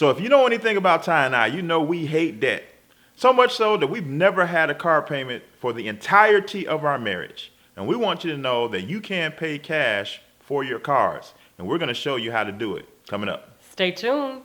So if you know anything about Ty and I, you know we hate debt. So much so that we've never had a car payment for the entirety of our marriage. And we want you to know that you can pay cash for your cars. And we're going to show you how to do it coming up. Stay tuned.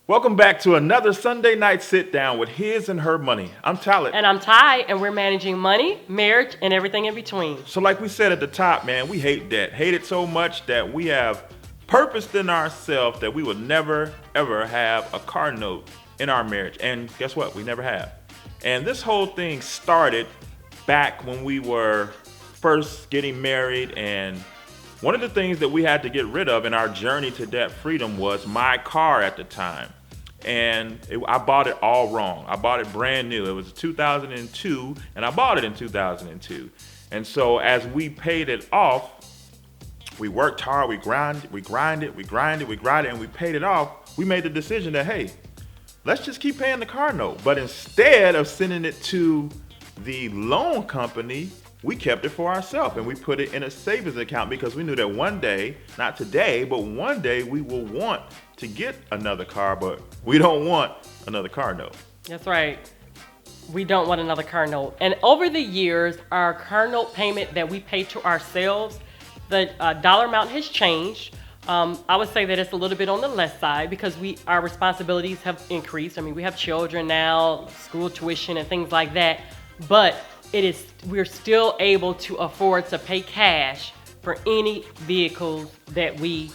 Welcome back to another Sunday night sit down with His and Her Money. I'm Talent. And I'm Ty, and we're managing money, marriage, and everything in between. So like we said at the top, man, we hate debt. Hate it so much that we have purposed in ourselves that we will never, ever have a car note in our marriage. And guess what? We never have. And this whole thing started back when we were first getting married, and one of the things that we had to get rid of in our journey to debt freedom was my car at the time. And I bought it all wrong. I bought it brand new. It was 2002, and I bought it in 2002. And so as we paid it off, we worked hard, we grinded, and we paid it off. We made the decision that, hey, let's just keep paying the car note. But instead of sending it to the loan company, we kept it for ourselves, and we put it in a savings account because we knew that one day, not today, but one day we will want to get another car, but we don't want another car note. That's right. We don't want another car note. And over the years, our car note payment that we pay to ourselves, the dollar amount has changed. I would say that it's a little bit on the less side because our responsibilities have increased. I mean, we have children now, school tuition and things like that, but we're still able to afford to pay cash for any vehicles that we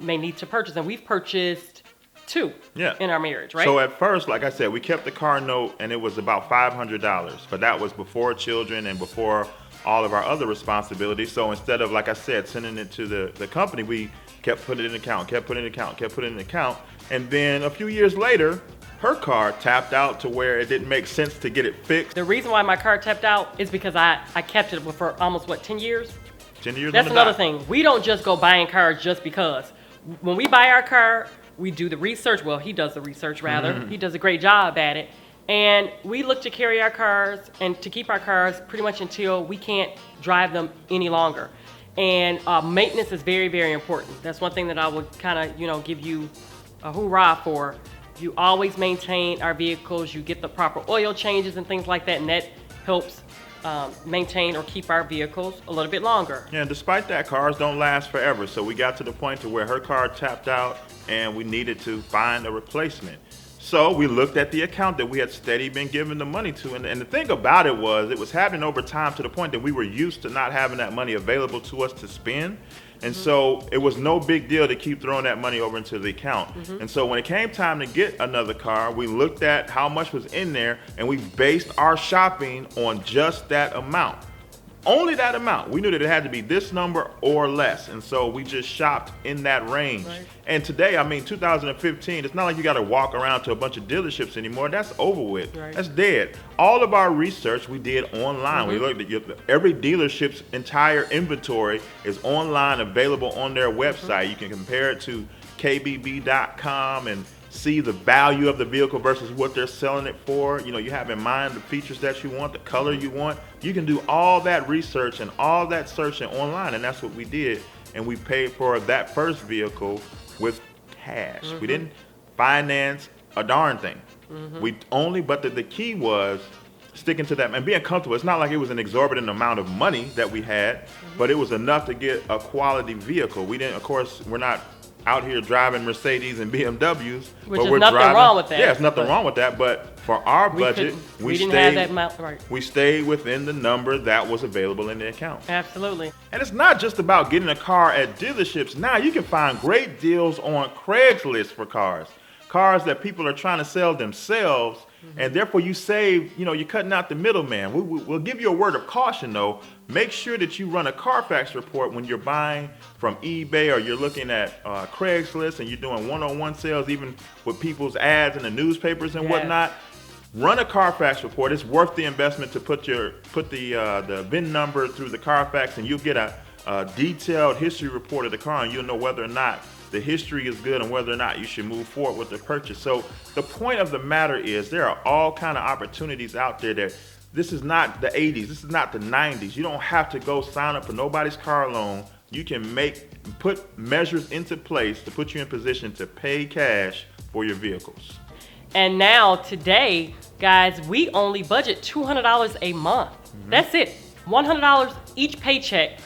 may need to purchase. And we've purchased two in our marriage, right? So at first, like I said, we kept the car note and it was about $500, but that was before children and before all of our other responsibilities. So instead of, like I said, sending it to the company, we kept putting it in an account. And then a few years later, her car tapped out to where it didn't make sense to get it fixed. The reason why my car tapped out is because I kept it for almost, 10 years? 10 years. That's another thing. We don't just go buying cars just because. When we buy our car, we do the research. Well, he does the research, rather. Mm-hmm. He does a great job at it. And we look to carry our cars and to keep our cars pretty much until we can't drive them any longer. And maintenance is very, very important. That's one thing that I would kind of, give you a hoorah for. You always maintain our vehicles. You get the proper oil changes and things like that, and that helps maintain or keep our vehicles a little bit longer. Yeah, and despite that, cars don't last forever. So we got to the point to where her car tapped out and we needed to find a replacement. So we looked at the account that we had steady been giving the money to. And the thing about it was happening over time to the point that we were used to not having that money available to us to spend. And so it was no big deal to keep throwing that money over into the account. Mm-hmm. And so when it came time to get another car, we looked at how much was in there and we based our shopping on just that amount. Only that amount. We knew that it had to be this number or less. And so we just shopped in that range. Right. And today, 2015, it's not like you got to walk around to a bunch of dealerships anymore. That's over with. Right. That's dead. All of our research we did online. Mm-hmm. We looked at every dealership's entire inventory is online, available on their website. Mm-hmm. You can compare it to kbb.com and see the value of the vehicle versus what they're selling it for. You have in mind the features that you want, the color you want. You can do all that research and all that searching online, and that's what we did. And we paid for that first vehicle with cash. Mm-hmm. We didn't finance a darn thing. Mm-hmm. But the key was sticking to that and being comfortable. It's not like it was an exorbitant amount of money that we had, but it was enough to get a quality vehicle. We're not out here driving Mercedes and BMWs. Which is nothing wrong with that. Yeah, there's nothing wrong with that. But for our budget, we didn't have that amount, right. We stayed within the number that was available in the account. Absolutely. And it's not just about getting a car at dealerships. Now you can find great deals on Craigslist for cars that people are trying to sell themselves. Mm-hmm. And therefore you save, you're cutting out the middleman. We'll give you a word of caution though. Make sure that you run a Carfax report when you're buying from eBay or you're looking at Craigslist and you're doing one-on-one sales, even with people's ads in the newspapers and whatnot. Run a Carfax report. It's worth the investment to put the VIN number through the Carfax, and you'll get a detailed history report of the car, and you'll know whether or not the history is good and whether or not you should move forward with the purchase. So the point of the matter is there are all kind of opportunities out there that this is not the 80s, this is not the 90s. You don't have to go sign up for nobody's car loan. You can put measures into place to put you in position to pay cash for your vehicles. And now today, guys, we only budget $200 a month. That's it. $100 each paycheck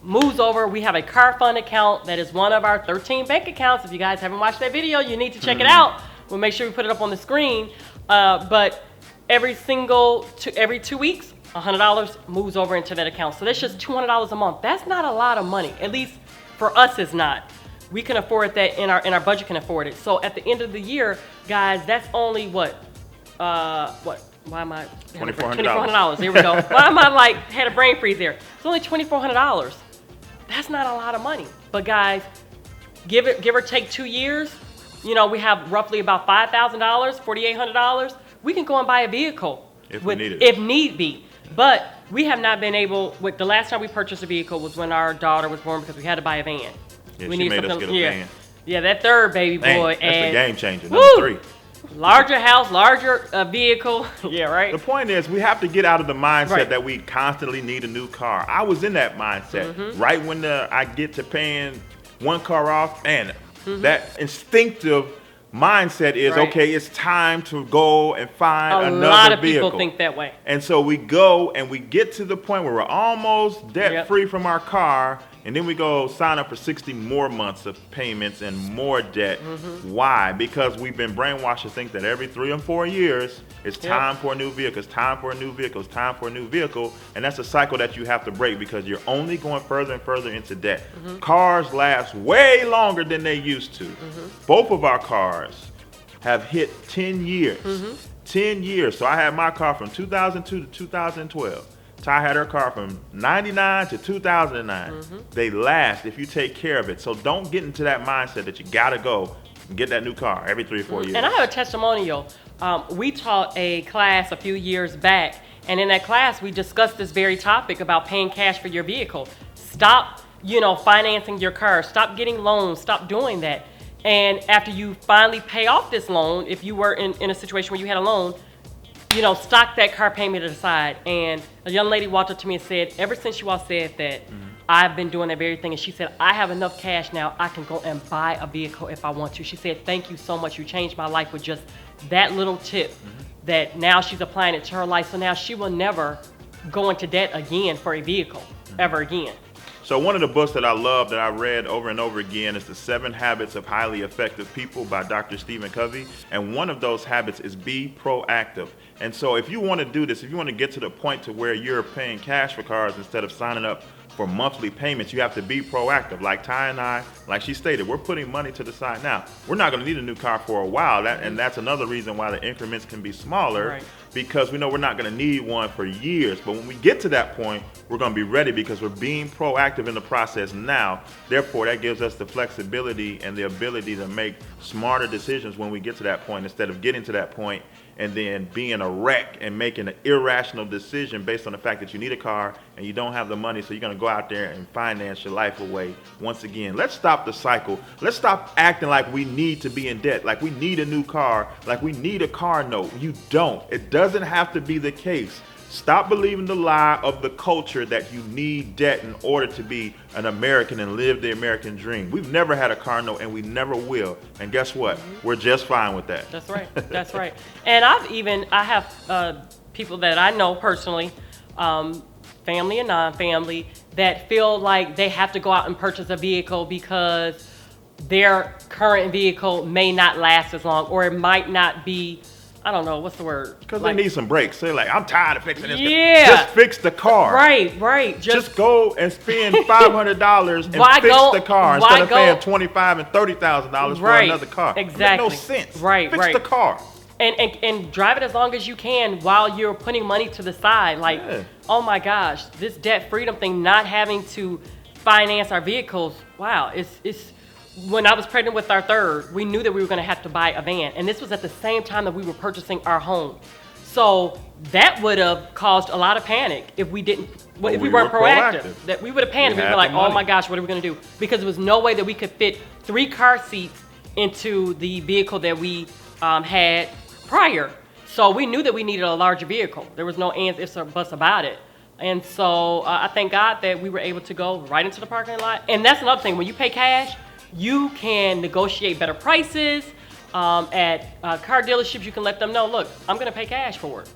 moves over. We have a car fund account that is one of our 13 bank accounts. If you guys haven't watched that video, you need to check it out. We'll make sure we put it up on the screen. But every 2 weeks, $100 moves over into that account. So that's just $200 a month. That's not a lot of money. At least for us, it's not. We can afford that, and our budget can afford it. So at the end of the year, guys, that's only what? Why am I? $2,400. There we go. Why am I had a brain freeze there? It's only $2,400. That's not a lot of money. But guys, give or take 2 years, we have roughly about $5,000, $4,800. We can go and buy a vehicle if need be. But we have not been able. The last time we purchased a vehicle was when our daughter was born because we had to buy a van. Yeah, she made us get a van. Yeah, that third baby boy. That's a game changer. Number 3. Larger house, larger vehicle. Yeah, right. The point is, we have to get out of the mindset that we constantly need a new car. I was in that mindset right when I get to paying one car off, and that instinctive mindset is okay. It's time to go and find another vehicle. A lot of people think that way. And so we go and we get to the point where we're almost debt free from our car. And then we go sign up for 60 more months of payments and more debt. Why? Because we've been brainwashed to think that every 3 or 4 years, it's time for a new vehicle, it's time for a new vehicle, it's time for a new vehicle. And that's a cycle that you have to break because you're only going further and further into debt. Cars last way longer than they used to. Both of our cars have hit 10 years. 10 years. So I had my car from 2002 to 2012. Ty had her car from 99 to 2009. They last if you take care of it. So don't get into that mindset that you gotta go and get that new car every 3 or 4 years. And I have a testimonial. We taught a class a few years back, and in that class we discussed this very topic about paying cash for your vehicle. Stop, financing your car. Stop getting loans. Stop doing that. And after you finally pay off this loan, if you were in a situation where you had a loan, stock that car payment aside. And a young lady walked up to me and said, ever since you all said that, I've been doing that very thing. And she said, I have enough cash now. I can go and buy a vehicle if I want to. She said, thank you so much. You changed my life with just that little tip that now she's applying it to her life. So now she will never go into debt again for a vehicle, ever again. So one of the books that I love that I read over and over again is The 7 Habits of Highly Effective People by Dr. Stephen Covey. And one of those habits is be proactive. And so if you want to do this, if you want to get to the point to where you're paying cash for cars instead of signing up for monthly payments, you have to be proactive. Like Ty and I, like she stated, we're putting money to the side now. We're not going to need a new car for a while, and that's another reason why the increments can be smaller, because we know we're not going to need one for years. But when we get to that point, we're going to be ready because we're being proactive in the process now. Therefore, that gives us the flexibility and the ability to make smarter decisions when we get to that point, instead of getting to that point and then being a wreck and making an irrational decision based on the fact that you need a car and you don't have the money, so you're going to go out there and finance your life away once again. Let's stop the cycle. Let's stop acting like we need to be in debt, like we need a new car, like we need a car note. You don't. It doesn't have to be the case. Stop believing the lie of the culture that you need debt in order to be an American and live the American dream. We've never had a car note, and we never will. And guess what? We're just fine with that. That's right. That's right. And I have people that I know personally, family and non-family, that feel like they have to go out and purchase a vehicle because their current vehicle may not last as long, or it might not be, I don't know, what's the word? Because they need some brakes. They're like, I'm tired of fixing this. Yeah. Just fix the car. Right. Just go and spend $500 and fix the car instead of paying $25,000 and $30,000 for another car. Exactly. It makes no sense. Fix the car. And drive it as long as you can while you're putting money to the side. Like, oh my gosh, this debt freedom thing, not having to finance our vehicles. Wow, it's. When I was pregnant with our third, we knew that we were going to have to buy a van. And this was at the same time that we were purchasing our home. So that would have caused a lot of panic if we didn't, if we weren't were proactive. That we would have panicked. We We'd had be like, the oh money. my gosh, what are we gonna do? Because there was no way that we could fit 3 car seats into the vehicle that we had prior. So we knew that we needed a larger vehicle. There was no ands, ifs, or buts about it. And so I thank God that we were able to go right into the parking lot. And that's another thing. When you pay cash, you can negotiate better prices. At car dealerships, you can let them know, look, I'm going to pay cash for it.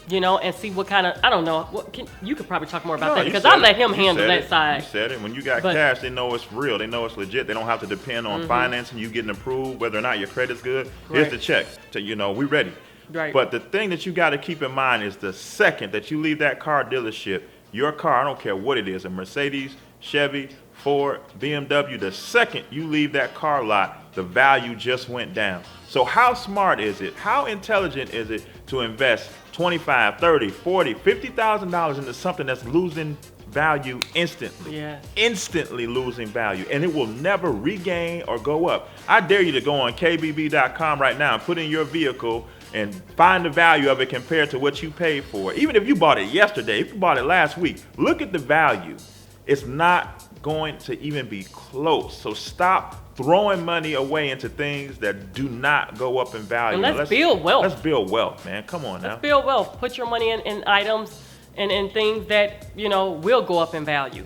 You know, and see what kind of, I don't know, you could probably talk more about that because I let him handle that side. You said it. When you got cash, they know it's real. They know it's legit. They don't have to depend on financing, you getting approved, whether or not your credit's good. Here's the check. We ready. Right. But the thing that you got to keep in mind is the second that you leave that car dealership, your car, I don't care what it is, a Mercedes, Chevy, Ford, BMW, the second you leave that car lot, the value just went down. So how smart is it? How intelligent is it to invest $25, $30, $40, $50,000 into something that's losing value instantly? Yes. Instantly losing value, and it will never regain or go up. I dare you to go on kbb.com right now and put in your vehicle and find the value of it compared to what you paid for it. Even if you bought it yesterday, if you bought it last week, look at the value. It's not going to even be close. So stop throwing money away into things that do not go up in value. And let's build wealth. Let's build wealth, man. Come on now. Let's build wealth. Put your money in items and things that, will go up in value.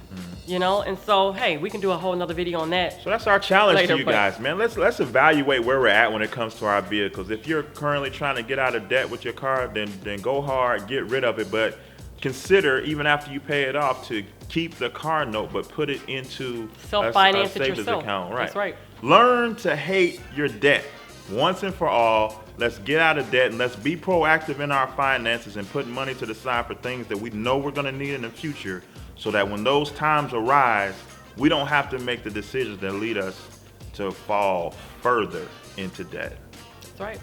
And so, hey, we can do a whole nother video on that. So that's our challenge later, to you guys, man. Let's evaluate where we're at when it comes to our vehicles. If you're currently trying to get out of debt with your car, then go hard, get rid of it. But consider, even after you pay it off, to keep the car note, but put it into self-finance a it savings yourself. account. Right. That's right. Learn to hate your debt once and for all. Let's get out of debt and let's be proactive in our finances and put money to the side for things that we know we're going to need in the future, so that when those times arise, we don't have to make the decisions that lead us to fall further into debt. That's right.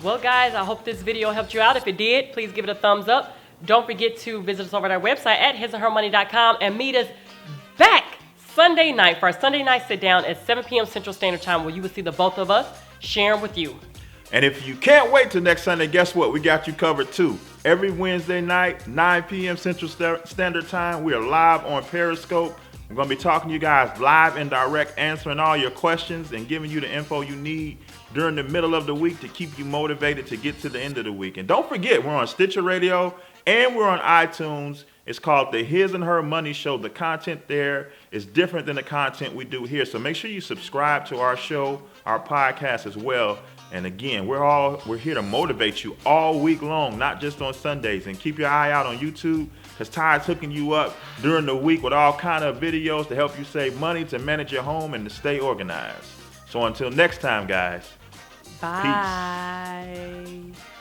Well, guys, I hope this video helped you out. If it did, please give it a thumbs up. Don't forget to visit us over at our website at hisandhermoney.com and meet us back Sunday night for our Sunday night sit down at 7 p.m. Central Standard Time, where you will see the both of us sharing with you. And if you can't wait till next Sunday, guess what? We got you covered too. Every Wednesday night, 9 p.m. Central Standard Time, we are live on Periscope. We're going to be talking to you guys live and direct, answering all your questions and giving you the info you need during the middle of the week to keep you motivated to get to the end of the week. And don't forget, we're on Sticher Radio and we're on iTunes. It's called the His and Her Money Show. The content there is different than the content we do here. So make sure you subscribe to our show, our podcast as well. And again, we're here to motivate you all week long, not just on Sundays. And keep your eye out on YouTube, because Ty's hooking you up during the week with all kind of videos to help you save money, to manage your home, and to stay organized. So until next time, guys. Bye. Peace.